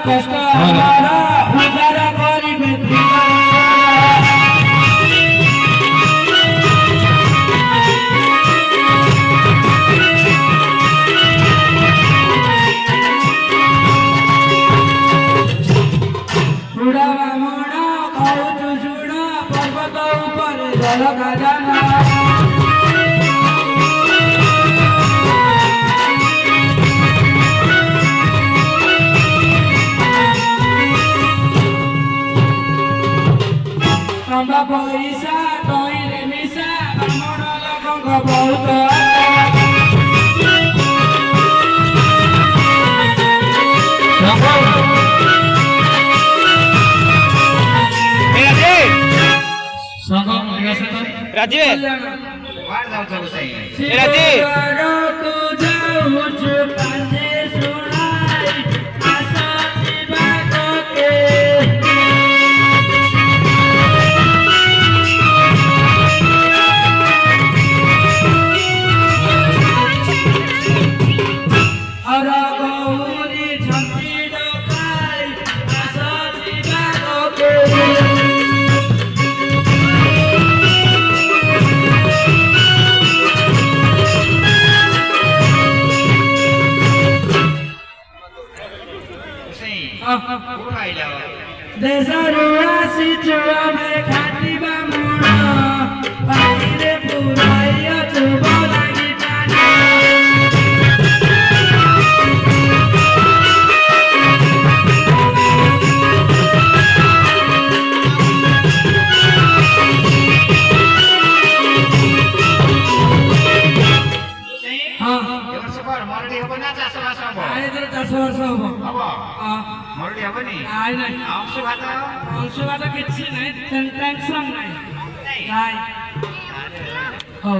कष्ट हमारा उद्धार करिबे खजाना तंबा पैसा तैरे मिसा ब्राह्मण लोकଙ୍କ बहुत राजीव देशरुआ सिचुआ में घाटी बामुना पानी पुराइया चुबो लागी जाने मरडी हबो ना 400 वर्ष हबो आइ दे 400 वर्ष हबो मरडी हबो नि आइ नै अंशुघात किछि नै टेंशन नै नाही हो